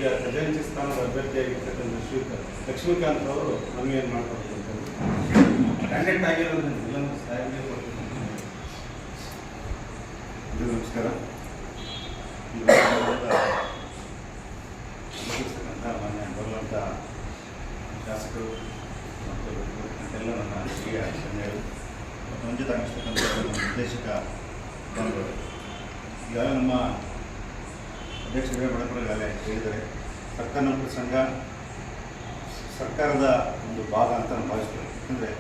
ಈಗ ಖಜಾಂಚಿ ಸ್ಥಾನದ ಅಭ್ಯರ್ಥಿಯಾಗಿರ್ತಕ್ಕಂಥ ಲಕ್ಷ್ಮೀಕಾಂತ್ ಅವರು ನಮಗೇನು ಮಾಡ್ಕೊಡ್ತಾರೆ ಕ್ಯಾಂಡಿಡೇಟ್ ಆಗಿರೋದ್ರಿಂದ ಎಲ್ಲರೂ ಸಾರಿಗೆ ಕೊಡ್ತೀನಿ. ನಮಸ್ಕಾರ. ಮಾನ್ಯ ಬರುವಂಥ ಶಾಸಕರು ಮತ್ತು ಎಲ್ಲ ನನ್ನ ಹಿರಿಯ ಗಣ್ಯರು ಮತ್ತು ಮುಂಚಿತ ಅನ್ನಿಸ್ತಕ್ಕಂಥ ನಿರ್ದೇಶಕ ಬಂಧುಗಳು, ಈಗಾಗಲೇ ನಮ್ಮ ಅಧ್ಯಕ್ಷರೇ ಬಡಪಡಗಾಲೆ ಹೇಳಿದರೆ ಸರ್ಕಾರ ನೌಕರ ಸಂಘ ಸರ್ಕಾರದ ಒಂದು ಭಾಗ ಅಂತ ನಾನು ಭಾವಿಸ್ತೇವೆ. ಯಾಕಂದರೆ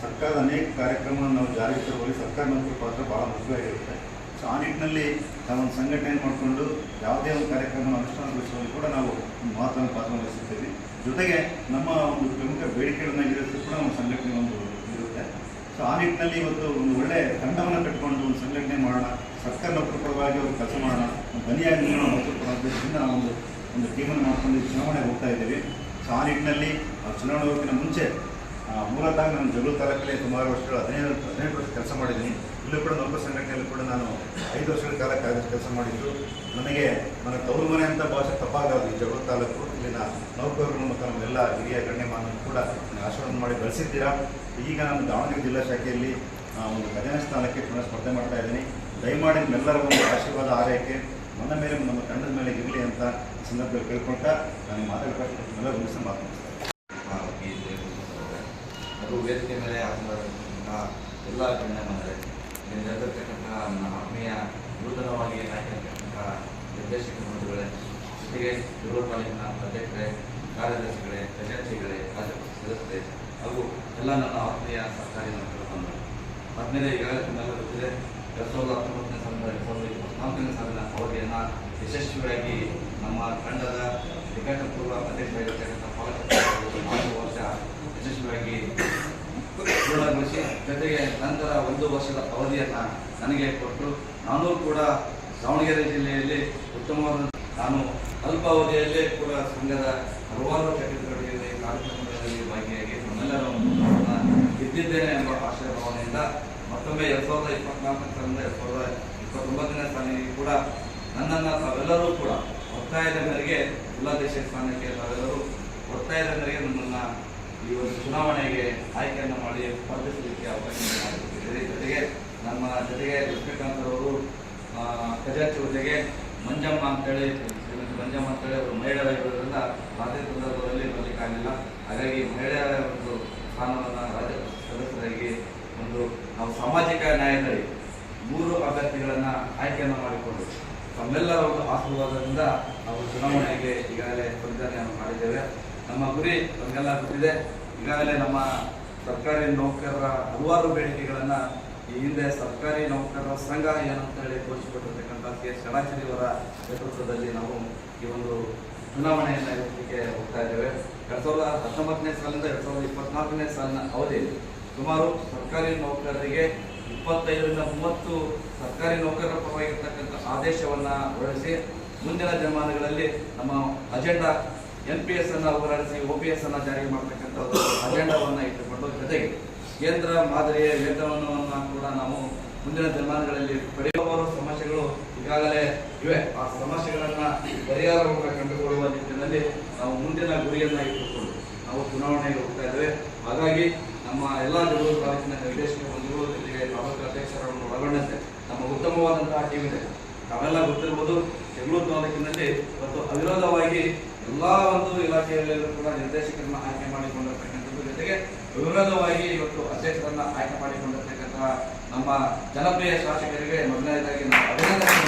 ಸರ್ಕಾರದ ಅನೇಕ ಕಾರ್ಯಕ್ರಮವನ್ನು ನಾವು ಜಾರಿಗೆ ತರುವಲ್ಲಿ ಸರ್ಕಾರ ನೌಕರ ಪಾತ್ರ ಭಾಳ ಮುಖ್ಯವಾಗಿರುತ್ತೆ. ಸೊ ಆ ನಿಟ್ಟಿನಲ್ಲಿ ನಾವೊಂದು ಸಂಘಟನೆ ಮಾಡಿಕೊಂಡು ಯಾವುದೇ ಒಂದು ಕಾರ್ಯಕ್ರಮವನ್ನು ಅನುಷ್ಠಾನಗೊಳಿಸುವಲ್ಲಿ ಕೂಡ ನಾವು ಒಂದು ಮಹತ್ವದ ಪಾತ್ರ ವಹಿಸುತ್ತೇವೆ. ಜೊತೆಗೆ ನಮ್ಮ ಒಂದು ಪ್ರಮುಖ ಬೇಡಿಕೆಗಳನ್ನ ಈಡೇರಿಸಲು ಕೂಡ ಒಂದು ಸಂಘಟನೆ ಒಂದು ಇರುತ್ತೆ. ಸೊ ಆ ನಿಟ್ಟಿನಲ್ಲಿ ಇವತ್ತು ಒಂದು ಒಳ್ಳೆಯ ತಂಡವನ್ನು ಕಟ್ಟಿಕೊಂಡು ಒಂದು ಸಂಘಟನೆ ಮಾಡೋಣ, ಸರ್ಕಾರ ನೌಕರ ಪರವಾಗಿ ಅವರು ಕೆಲಸ ಮಾಡೋಣ, ಧ್ವನಿಯಾಗಿ ನೌಕರ ಪರವಾಗಿದ್ದರಿಂದ ನಾವು ಒಂದು ಟೀಮನ್ನು ಮಾಡ್ಕೊಂಡು ಚುನಾವಣೆಗೆ ಹೋಗ್ತಾ ಇದ್ದೀವಿ. ಸೊ ಆ ನಿಟ್ಟಿನಲ್ಲಿ ಚುನಾವಣೆ ಹೋಗೋಕ್ಕಿಂತ ಮುಂಚೆ ಮೂಲತಃ ನಾನು ಜಗಳೂರು ತಾಲೂಕಲ್ಲಿ ಸುಮಾರು ವರ್ಷಗಳು 18 ವರ್ಷ ಕೆಲಸ ಮಾಡಿದ್ದೀನಿ. ಇಲ್ಲೂ ಕೂಡ ನೌಕರ ಸಂಘಟನೆಯಲ್ಲಿ ಕೂಡ ನಾನು 5 ವರ್ಷಗಳ ಕಾಲ ಕೆಲಸ ಮಾಡಿದ್ದು. ನನಗೆ ನನ್ನ ತವರು ಮನೆ ಅಂತ ಭಾಷೆ ತಪ್ಪಾಗದು ಈ ಜಗಳೂರು ತಾಲೂಕು. ಇಲ್ಲಿನ ನೌಕರರು ಮತ್ತು ನಮ್ಮೆಲ್ಲ ಹಿರಿಯ ಗಣ್ಯಮಾನರು ಕೂಡ ಆಶೀರ್ವಾದ ಮಾಡಿ ಬೆಳೆಸಿದ್ದೀರಾ. ಈಗ ನಾನು ದಾವಣಗೆರೆ ಜಿಲ್ಲಾ ಶಾಖೆಯಲ್ಲಿ ಒಂದು ಖಜಾನೆ ಸ್ಥಾನಕ್ಕೆ ಪುನಃ ಸ್ಪರ್ಧೆ ಮಾಡ್ತಾ ಇದ್ದೀನಿ. ದಯಮಾಡಿ ನಿಮ್ಮೆಲ್ಲರ ಒಂದು ಆಶೀರ್ವಾದ ಆರೈಕೆ ನನ್ನ ಮೇಲೆ ನಮ್ಮ ತಂಡದ ಮೇಲೆ ಇರಲಿ ಅಂತ ಈ ಸಂದರ್ಭದಲ್ಲಿ ಕೇಳ್ಕೊಳ್ತಾ ನಾನು ಮಾತಾಡೋಕ್ಕೆಲ್ಲ ಮುಗಿಸಿ ಮಾತನಾಡ್ತೀನಿ. ಅದು ವೇದಿಕೆ ಮೇಲೆ ಆಗಿರ್ತಕ್ಕಂಥ ಎಲ್ಲ ಗಣ್ಯಮಾನ್ಯರೇ, ನಿರ್ಧರಿರ್ತಕ್ಕಂಥ ನನ್ನ ಆತ್ಮೀಯ ನೂತನವಾಗಿ ಆಯ್ಕೆಯಾಗಿರ್ತಕ್ಕಂಥ ನಿರ್ದೇಶಕ ಬಂಧುಗಳೇ, ಜೊತೆಗೆ ಜಗಳೂರು ತಾಲೂಕಿನ ಅಧ್ಯಕ್ಷರೇ, ಕಾರ್ಯದರ್ಶಿಗಳೇ, ಖಜಾಂಚಿಗಳೇ, ರಾಜ್ಯ ಸದಸ್ಯರೇ ಹಾಗೂ ಎಲ್ಲ ನನ್ನ ಆತ್ಮೀಯ ಸರ್ಕಾರಿ ನೌಕರ ಬಂಧುಗಳು, ಆದ್ಮೇಲೆ ಈಗಾಗಲೇ ತಮ್ಮೆಲ್ಲ ಗೊತ್ತಿದೆ 2019ನೇ ಸಾಲಿನ 2024ನೇ ಸಾಲಿನ ಅವಧಿಯನ್ನು ಯಶಸ್ವಿಯಾಗಿ ನಮ್ಮ ತಂಡದ ನಿಕಟಪೂರ್ವ ಅಧ್ಯಕ್ಷರಾಗಿರ್ತಕ್ಕಂಥ ಪಾಲಕ 4 ವರ್ಷ ಯಶಸ್ವಿಯಾಗಿ ಪೂರ್ಣಗೊಳಿಸಿ, ಜೊತೆಗೆ ನಂತರ 1 ವರ್ಷದ ಅವಧಿಯನ್ನು ನನಗೆ ಕೊಟ್ಟು ನಾನು ಕೂಡ ದಾವಣಗೆರೆ ಜಿಲ್ಲೆಯಲ್ಲಿ ಉತ್ತಮವಾದ ನಾನು ಅಲ್ಪಾವಧಿಯಲ್ಲೇ ಕೂಡ ಸಂಘದ ಹಲವಾರು ಚಟುವಟಿಕೆಗಳಲ್ಲಿ ಕಾರ್ಯಕ್ರಮಗಳಲ್ಲಿ ಭಾಗಿಯಾಗಿ ನಮ್ಮೆಲ್ಲರ ಗೆದ್ದಿದ್ದೇನೆ ಎಂಬ ಆಶಯ ಭಾವನೆಯಿಂದ ಮತ್ತೊಮ್ಮೆ 2024ನೇ ಸಾಲಿನಿಂದ 2029ನೇ ಸಾಲಿಗೆ ಕೂಡ ನನ್ನನ್ನು ತಾವೆಲ್ಲರೂ ಕೂಡ ಒತ್ತಾಯದ ಮೇರೆಗೆ ಜಿಲ್ಲಾಧ್ಯಕ್ಷ ಸ್ಥಾನಕ್ಕೆ ತಾವೆಲ್ಲರೂ ಒತ್ತಾಯದ ಮೇರೆಗೆ ನನ್ನನ್ನು ಈ ಒಂದು ಚುನಾವಣೆಗೆ ಆಯ್ಕೆಯನ್ನು ಮಾಡಿ ಸ್ಪರ್ಧಿಸಲಿಕ್ಕೆ ಅವಕಾಶ ಮಾಡಿಕೊಟ್ಟಿದ್ದೀರಿ. ಜೊತೆಗೆ ನಮ್ಮ ಜೊತೆಗೆ ಲಕ್ಷ್ಮೀಕಾಂತ್ ಅವರು ಖಜಾಂಚಿ ಹುದ್ದೆಗೆ ಮಂಜಮ್ಮ ಅಂತೇಳಿ ಶ್ರೀಮತಿ ಮಂಜಮ್ಮ ಅಂತೇಳಿ ಅವರು ಮಹಿಳೆಯರಾಗಿರೋದ್ರಿಂದ ರಾಜ್ಯ ಸಂದರ್ಭದಲ್ಲಿ ಬರಲಿಕ್ಕಾಗಲಿಲ್ಲ. ಹಾಗಾಗಿ ಮಹಿಳೆಯರ ಒಂದು ಸ್ಥಾನವನ್ನು ರಾಜ್ಯ ಸದಸ್ಯರಾಗಿ ಒಂದು ನಾವು ಸಾಮಾಜಿಕ ನ್ಯಾಯದಲ್ಲಿ 3 ಅಭ್ಯರ್ಥಿಗಳನ್ನು ಆಯ್ಕೆಯನ್ನು ಮಾಡಿಕೊಂಡು ತಮ್ಮೆಲ್ಲರ ಒಂದು ಆಶೀರ್ವಾದದಿಂದ ನಾವು ಚುನಾವಣೆಗೆ ಈಗಾಗಲೇ ಸ್ಪರ್ಧೆಯನ್ನು ಮಾಡಿದ್ದೇವೆ. ನಮ್ಮ ಗುರಿ ನಮಗೆಲ್ಲ ಗೊತ್ತಿದೆ. ಈಗಾಗಲೇ ನಮ್ಮ ಸರ್ಕಾರಿ ನೌಕರರ ಹಲವಾರು ಬೇಡಿಕೆಗಳನ್ನು ಈ ಹಿಂದೆ ಸರ್ಕಾರಿ ನೌಕರರ ಸಂಘ ಏನಂತೇಳಿ ಘೋಷಿಸಿಕೊಟ್ಟಿರ್ತಕ್ಕಂಥ ಕೆ.ಎಸ್. ಷಡಾಕ್ಷರಿಯವರ ನೇತೃತ್ವದಲ್ಲಿ ನಾವು ಈ ಒಂದು ಚುನಾವಣೆಯನ್ನು ಎದುರಿಸಲಿಕ್ಕೆ ಹೋಗ್ತಾ ಇದ್ದೇವೆ. 2019ನೇ ಸಾಲಿನಿಂದ 2024ನೇ ಸಾಲಿನ ಅವಧಿಯಲ್ಲಿ ಸುಮಾರು ಸರ್ಕಾರಿ ನೌಕರರಿಗೆ 25ರಿಂದ 30 ಸರ್ಕಾರಿ ನೌಕರರ ಪರವಾಗಿರ್ತಕ್ಕಂಥ ಆದೇಶವನ್ನು ಹೊರಡಿಸಿ ಮುಂದಿನ ದಿನಮಾನಗಳಲ್ಲಿ ನಮ್ಮ ಅಜೆಂಡಾ NPS ಅನ್ನು ಹೋರಾಡಿಸಿ OPS ಅನ್ನು ಜಾರಿ ಮಾಡತಕ್ಕಂಥ ಅಜೆಂಡಾವನ್ನು ಇಟ್ಟುಕೊಂಡು, ಜೊತೆಗೆ ಕೇಂದ್ರ ಮಾದರಿಯ ವೇತನವನ್ನು ಕೂಡ ನಾವು ಮುಂದಿನ ದಿನಮಾನಗಳಲ್ಲಿ ಪಡೆಯುವ ಸಮಸ್ಯೆಗಳು ಈಗಾಗಲೇ ಇವೆ. ಆ ಸಮಸ್ಯೆಗಳನ್ನು ಪರಿಹಾರವನ್ನು ಕಂಡುಕೊಳ್ಳುವ ನಿಟ್ಟಿನಲ್ಲಿ ನಾವು ಮುಂದಿನ ಗುರಿಯನ್ನು ಇಟ್ಟುಕೊಂಡು ನಾವು ಚುನಾವಣೆಗೆ ಹೋಗ್ತಾ ಇದ್ದೇವೆ. ಹಾಗಾಗಿ ನಮ್ಮ ಎಲ್ಲ ಜಗಳೂರು ತಾಲೂಕಿನ ನಿರ್ದೇಶಕ ಬಂಧುಗಳು, ಜೊತೆಗೆ ತಾಲೂಕು ಅಧ್ಯಕ್ಷರನ್ನು ಒಳಗೊಂಡಂತೆ ನಮ್ಮ ಉತ್ತಮವಾದಂತಹ ಟೀಮ್ ಇದೆ. ತಾವೆಲ್ಲ ಗೊತ್ತಿರ್ಬೋದು, ಜಗಳೂರು ತಾಲೂಕಿನಲ್ಲಿ ಇವತ್ತು ಅವಿರೋಧವಾಗಿ ಎಲ್ಲ ಒಂದು ಇಲಾಖೆಯಲ್ಲೂ ಕೂಡ ನಿರ್ದೇಶಕರನ್ನ ಆಯ್ಕೆ ಮಾಡಿಕೊಂಡಿರ್ತಕ್ಕಂಥದ್ದು, ಜೊತೆಗೆ ವಿರೋಧವಾಗಿ ಇವತ್ತು ಅಧ್ಯಕ್ಷರನ್ನ ಆಯ್ಕೆ ಮಾಡಿಕೊಂಡಿರ್ತಕ್ಕಂಥ ನಮ್ಮ ಜನಪ್ರಿಯ ಶಾಸಕರಿಗೆ ಮೊದಲನೇದಾಗಿ ನಾವು ಅಭಿನಂದನೆ.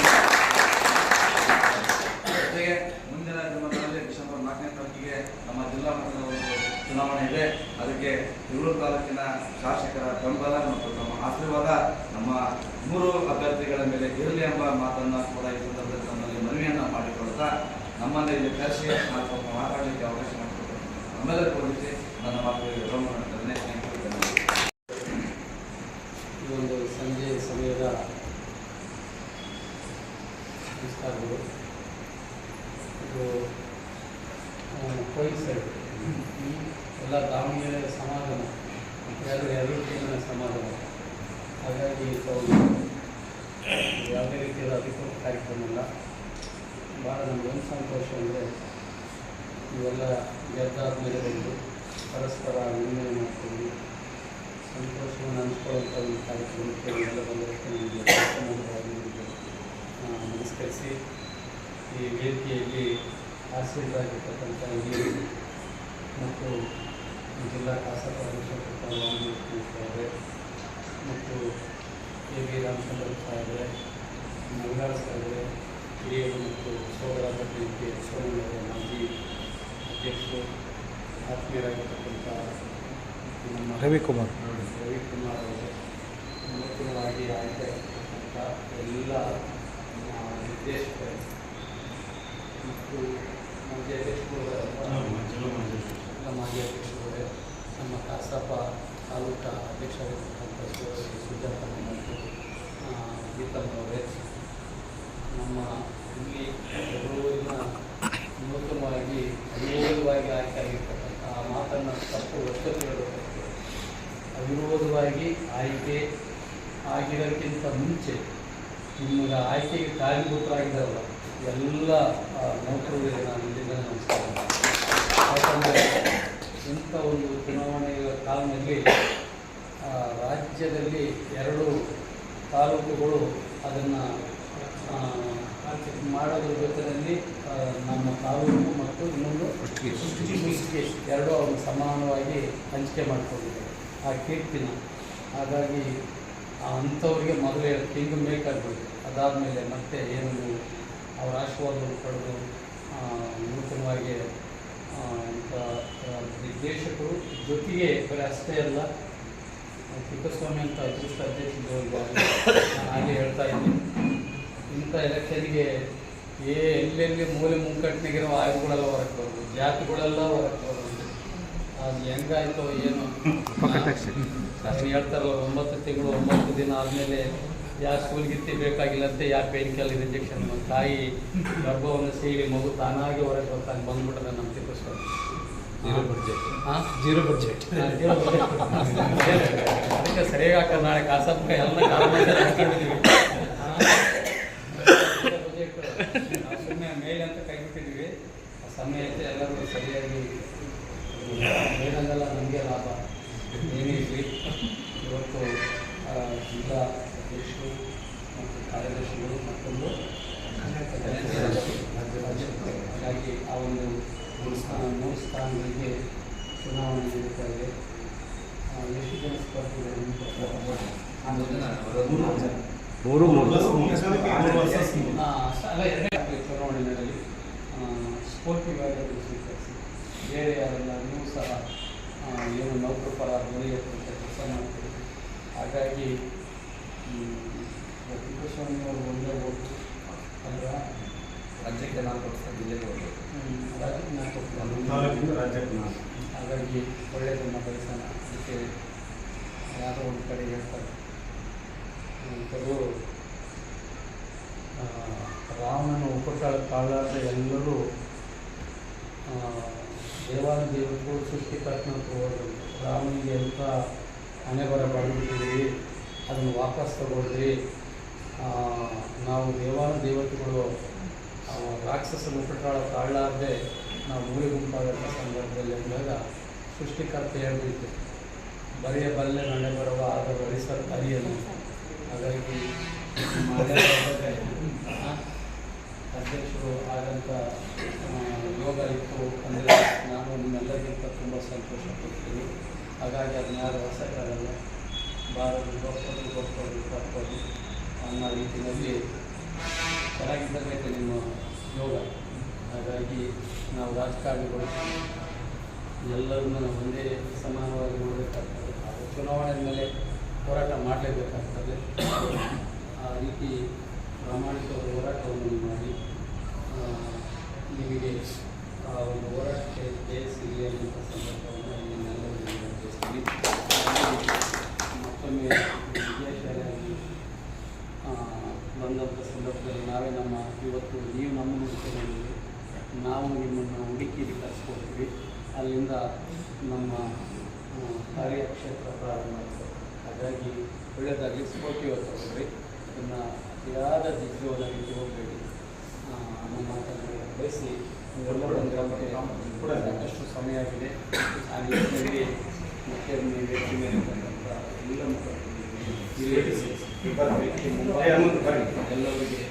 ಜೊತೆಗೆ ಮುಂದಿನ ದಿನಗಳಲ್ಲಿ ಡಿಸೆಂಬರ್ 4ನೇ ತಾರೀಕಿಗೆ ನಮ್ಮ ಜಿಲ್ಲಾ ಮಟ್ಟದ ಒಂದು ಚುನಾವಣೆ ಇದೆ. ಅದಕ್ಕೆ ಜಗಳೂರು ತಾಲೂಕಿನ ಶಾಸಕರ ಬೆಂಬಲ ಮತ್ತು ನಮ್ಮ ಆಶೀರ್ವಾದ ನಮ್ಮ 3 ಅಭ್ಯರ್ಥಿಗಳ ಮೇಲೆ ಇರಲಿ ಎಂಬ ಮಾತನ್ನು ಕೂಡ ಈ ಸಂದರ್ಭದಲ್ಲಿ ನಮ್ಮಲ್ಲಿ ಮನವಿಯನ್ನು ಮಾಡಿಕೊಳ್ತಾ ನಮ್ಮನ್ನು ಇಲ್ಲಿ ಕರೆಸಿ ನಾವು ಸ್ವಲ್ಪ ಮಾತಾಡಲಿಕ್ಕೆ ಅವಕಾಶ ಮಾಡಿಕೊಟ್ಟು ನಮ್ಮೆಲ್ಲರಿಗೂ ಹೊರಡಿಸಿ ನನ್ನ ಮಾತುಗಳಿಗೆ ಎಲ್ಲವನ್ನೂ ಧನ್ಯವಾದಗಳು. ಈ ಒಂದು ಸಂಜೆ ಸಮಯದ ನಮಸ್ಕಾರಗಳು. ಇದು ಕೋಯಿನ್ಸೈಡ್ ಈ ಎಲ್ಲ ದಾವಣಗೆರೆ ಸಮಾಗಮ, ಎರಡು ಟೀಮಿನ ಸಮಾಗಮ. ಹಾಗಾಗಿ ಯಾವುದೇ ರೀತಿಯಾದ ಅಧಿಕೃತ ಕಾರ್ಯಕ್ರಮ ಇಲ್ಲ. ಭಾಳ ನಮಗೊಂದು ಸಂತೋಷ ಅಂದರೆ ಇವೆಲ್ಲ ಗೆದ್ದಾದ ಮೇಲೆ ಬಂದು ಪರಸ್ಪರ ವಿನಿಮಯ ಮಾಡಿಕೊಂಡು ಸಂತೋಷವನ್ನು ಹಂಚ್ಕೊಳ್ಳುವಂಥ ಒಂದು ಕಾರ್ಯಕ್ರಮಕ್ಕೆ ಎಲ್ಲ ಬಂದಕ್ಕೆ ನಮಗೆ ನಮಸ್ಕರಿಸಿ ಈ ವೇದಿಕೆಯಲ್ಲಿ ಆಸೀನರಾಗಿರ್ತಕ್ಕಂಥ ಹಿರಿಯರು ಮತ್ತು ಜಿಲ್ಲಾ ಕಸಾಪ ಅವರೇ ಮತ್ತು ಕೆ ವಿ ರಾಮಚಂದ್ರ ಸಾಹೇಬರೇ, ಮಂಗಾಳ ಸಾಹೇಬರೇ, ಹಿರಿಯರು ಮತ್ತು ಸೋದರಾದ ಪ್ರೀತಿ ಸೋಮಣ್ಣವರೇ, ಮಾಜಿ ಅಧ್ಯಕ್ಷರು, ಆತ್ಮೀಯರಾಗಿರ್ತಕ್ಕಂಥ ನಮ್ಮ ರವಿಕುಮಾರ್ ಅವರೇ, ನೂತನವಾಗಿ ಆಯ್ಕೆಯಾಗಿರ್ತಕ್ಕಂಥ ಎಲ್ಲ ನಿರ್ದೇಶಕರು ಮತ್ತು ಮಾಜಿ ಅಧ್ಯಕ್ಷರು, ಎಲ್ಲ ಮಾಜಿ ಅಧ್ಯಕ್ಷರುಗಳೇ, ನಮ್ಮ ಕಸಾಪ ತಾಲೂಕಾ ಅಧ್ಯಕ್ಷರಾಗಿರ್ತಕ್ಕಂಥ ಸುಜಾತಮ್ಮ ಮತ್ತು ಗೀತಮ್ಮವರೇ, ನಮ್ಮ ಇಲ್ಲಿ ಬೆಂಗಳೂರಿನ ನೂತನವಾಗಿ ಅವಿರೋಧವಾಗಿ ಆಯ್ಕೆ ಆಗಿರ್ತಕ್ಕಂಥ ಆ ಮಾತನ್ನು ತಪ್ಪು ಒತ್ತನ್ನು ಹೇಳಬೇಕು. ಅವಿರೋಧವಾಗಿ ಆಯ್ಕೆ ಆಗಿರೋಕ್ಕಿಂತ ಮುಂಚೆ ನಿಮಗೆ ಆಯ್ಕೆಗೆ ಕಾರಣಭೂತರಾಗಿದ್ದಾರಲ್ಲ ಎಲ್ಲ ನೌಕರರಿಗೆ ನಾನು ಇಲ್ಲಿಂದ ನಮಸ್ಕಾರ. ಯಾಕಂದರೆ ಇಂಥ ಒಂದು ಚುನಾವಣೆಯ ಕಾಲದಲ್ಲಿ ರಾಜ್ಯದಲ್ಲಿ 2 ತಾಲೂಕುಗಳು ಅದನ್ನು ಮಾಡೋದ್ರ ಜೊತೆಯಲ್ಲಿ ನಮ್ಮ ತಾಲೂಕು ಮತ್ತು ಇನ್ನೊಂದು ಮುಷ್ಟಿಗೆ 2 ಅವರು ಸಮಾನವಾಗಿ ಹಂಚಿಕೆ ಮಾಡಿಕೊಂಡಿದ್ದಾರೆ ಆ ಕೀರ್ತಿನ. ಹಾಗಾಗಿ ಅಂಥವ್ರಿಗೆ ಮೊದಲೇ ತಿಂಗಳು ಬೇಕಾಗಬೇಕು. ಅದಾದಮೇಲೆ ಮತ್ತೆ ಏನು ಅವರ ಆಶೀರ್ವಾದವನ್ನು ಪಡೆದು ನೂತನವಾಗಿ ಇಂಥ ನಿರ್ದೇಶಕರು ಜೊತೆಗೆ ಬರೀ ಅಷ್ಟೇ ಅಲ್ಲ, ತಿಪ್ಪಸ್ವಾಮಿ ಅಂತ ಅದೃಷ್ಟ ಅಧ್ಯಕ್ಷರು ನಾನು ಹಾಗೆ ಹೇಳ್ತಾ ಇದ್ದೀನಿ, ಇಂಥ ಎಲೆಕ್ಷನ್ಗೆ ಎಲ್ಲೆಲ್ಲಿ ಮೂಲೆ ಮುಂಕಟ್ಟಿನಾಗಿರೋ ಆಯುಧಗಳೆಲ್ಲ ಹೊರಗೆ ಬರೋದು, ಜಾತಿಗಳೆಲ್ಲ ಹೊರಗೆ ಬರೋದು. ಅದು ಹೆಂಗಾಯ್ತೋ ಏನು ಹೇಳ್ತಾರಲ್ಲ, 9 ತಿಂಗಳು 9 ದಿನ ಆದಮೇಲೆ ಯಾರು ಸ್ಕೂಲ್ಗಿತ್ತಿ ಬೇಕಾಗಿಲ್ಲಂತೆ, ಯಾರು ಪೇನ್ಕಲ್ಲಿ ಇಂಜೆಕ್ಷನ್, ತಾಯಿ ಗರ್ಭವನ್ನು ಸೇರಿ ಮಗು ತಾನಾಗಿ ಹೊರಗೆ ಬರ್ತಾನೆ ಬಂದ್ಬಿಟ್ಟದ ನಮ್ಮ ತಿಪ್ಪಸ್ವಾಮಿ. ಜೀರೋ ಬಡ್ಜೆಟ್ ಅದಕ್ಕೆ ಸರಿಯಾಗಿ ಹಾಕ ನಾಳೆ ಕಾಸಪ್ಪ ಎಲ್ಲ ಹಾಕೊಂಡಿದ್ದೀವಿ. ಸುಮ್ಮನೆ ಮೇಲ್ ಅಂತ ಕೈ ಬಿಟ್ಟಿದ್ದೀವಿ. ಆ ಸಮಯ ಐತೆ ಎಲ್ಲರೂ ಸರಿಯಾಗಿ ಮೇಲಂದಲ್ಲ ನಮಗೆ ಲಾಭ ಏನೇ ಇರಲಿ. ಇವತ್ತು ಜಿಲ್ಲಾ ಅಧ್ಯಕ್ಷರು ಮತ್ತು ಕಾರ್ಯದರ್ಶಿಗಳು ಮತ್ತೊಂದು ಹಾಗಾಗಿ ಆ ಒಂದು 3 ಸ್ಥಾನಗಳಿಗೆ ಚುನಾವಣೆ ನಡೀತಾ ಇದೆ. ಎಷ್ಟು ಜನ ಸ್ಪರ್ಧಿಗಳು? 2 ಚುನಾವಣೆ ನಡೆಯಲಿ. ಸ್ಫೂರ್ತಿ ವ್ಯಾಲಿಯನ್ನು ಸ್ವೀಕರಿಸಿ ಬೇರೆ ಯಾರೆಲ್ಲ ನೀವು ಸಹ ಏನು ನೌಕರ ಪರ ಧ್ವನಿಯಂತ ಕೆಲಸ ಮಾಡ್ತೀವಿ. ಹಾಗಾಗಿ ತಿಪ್ಪಸ್ವಾಮಿಯವರು ಒಂದೇ ಓಟು ಅಲ್ವಾ? ರಾಜ್ಯಕ್ಕೆ 4 ವರ್ಷ, ಜಿಲ್ಲೆಗೆ 1 ರಾಜ್ಯಕ್ಕೆ 4. ಹಾಗಾಗಿ ಒಳ್ಳೆಯದನ್ನು ಬಯಸೋಣ. ಅದಕ್ಕೆ ಯಾವುದೋ ಒಂದು ಕಡೆ ಹೇಳ್ತಾರೆ, ಕೆಲವರು ರಾಮನನ್ನು ಕಾಳಾದ ಎಲ್ಲರೂ ದೇವಾನುದೇವತೆಗಳು ಸೃಷ್ಟಿಕರ್ತನ ತಗೊಳ್ಳಿ, ರಾಮನಿಗೆ ಎಂಥ ಹಣೆ ಬರ ಬರೆದ್ಬಿಟ್ಟಿದ್ದೀವಿ, ಅದನ್ನು ವಾಪಸ್ ತಗೊಳ್ರಿ. ನಾವು ದೇವಾನುದೇವತೆಗಳು ರಾಕ್ಷಸ ಮುಖಟಾಳ ತಾಳಾರದೆ ನಾವು ಮೂಲೆ ಗುಂಪಾದಂಥ ಸಂದರ್ಭದಲ್ಲಿ ಅಂದಾಗ ಸೃಷ್ಟಿಕರ್ತ ಹೇಳ್ಬಿಟ್ಟು ಬರೆಯ ಬಲ್ಲೆ ನಡೆ ಬರುವ ಆದ ಬರಿಸರ್ ಅರಿಯನ್ನು. ಹಾಗಾಗಿ ಅಧ್ಯಕ್ಷರು ಆದಂಥ ಯೋಗ ಇತ್ತು ಅಂದರೆ ನಾನು ನಿಮ್ಮೆಲ್ಲರಿಗಿಂತ ತುಂಬ ಸಂತೋಷ ಪಡ್ತೀನಿ. ಹಾಗಾಗಿ ಅದನ್ನ ಯಾರು ಹೊಸಕ್ಕಾಗಲ್ಲ, ಬಾರದು ಗೊಪ್ಪದು ಅನ್ನೋ ರೀತಿಯಲ್ಲಿ ಚೆನ್ನಾಗಿದ್ದಬೇಕು ನಿಮ್ಮ ಯೋಗ. ಹಾಗಾಗಿ ನಾವು ರಾಜಕಾರಣಿಗಳು ಎಲ್ಲರನ್ನ ಒಂದೇ ಸಮಾನವಾಗಿ ನೋಡಬೇಕಾಗ್ತದೆ. ಚುನಾವಣೆ ಮೇಲೆ ಹೋರಾಟ ಮಾಡಲೇಬೇಕಾಗ್ತದೆ. ಆ ರೀತಿ ಪ್ರಾಮಾಣಿಕವಾದ ಹೋರಾಟವನ್ನು ಮಾಡಿ ನಿಮಗೆ ಆ ಒಂದು ಹೋರಾಟಕ್ಕೆ ಜಯ ಸಿಗಲಿ ಅನ್ನುವಂಥ ಸಂದರ್ಭವನ್ನು ನಿಮ್ಮೆಲ್ಲರೂ ಇವತ್ತು ನೀವು ನಮ್ಮನ್ನು ಹುಡುಕಿದ್ದೀವಿ, ನಾವು ನಿಮ್ಮನ್ನು ಹುಡುಕಿಗೆ ಕಳಿಸ್ಕೊಡ್ತೀವಿ. ಅಲ್ಲಿಂದ ನಮ್ಮ ಕಾರ್ಯಕ್ಷೇತ್ರ ಪ್ರಾರಂಭ ಆಗ್ತದೆ. ಹಾಗಾಗಿ ಒಳ್ಳೆಯದಾಗಿ ಸ್ಫೂರ್ತಿಯುತ ತಗೊಂಡ್ರಿ. ಇನ್ನು ಅತಿಯಾದ ಜಿಜ್ಜುವನ್ನ ರೀತಿ ಹೋಗಬೇಡಿ. ನಮ್ಮ ಮಾತನ್ನು ಬಯಸಿ ಎಲ್ಲ ಬಂದಿರೋಕ್ಕೆ ಸಾಕಷ್ಟು ಸಮಯ ಆಗಿದೆ. ಆ ನಿಟ್ಟಿನಲ್ಲಿ ಮುಖ್ಯ ವ್ಯಕ್ತಿ ಮೇಲೆ ಬಂದಂಥ ಎಲ್ಲ ಮುಖಂಡರಿಗೆ ಎಲ್ಲರಿಗೆ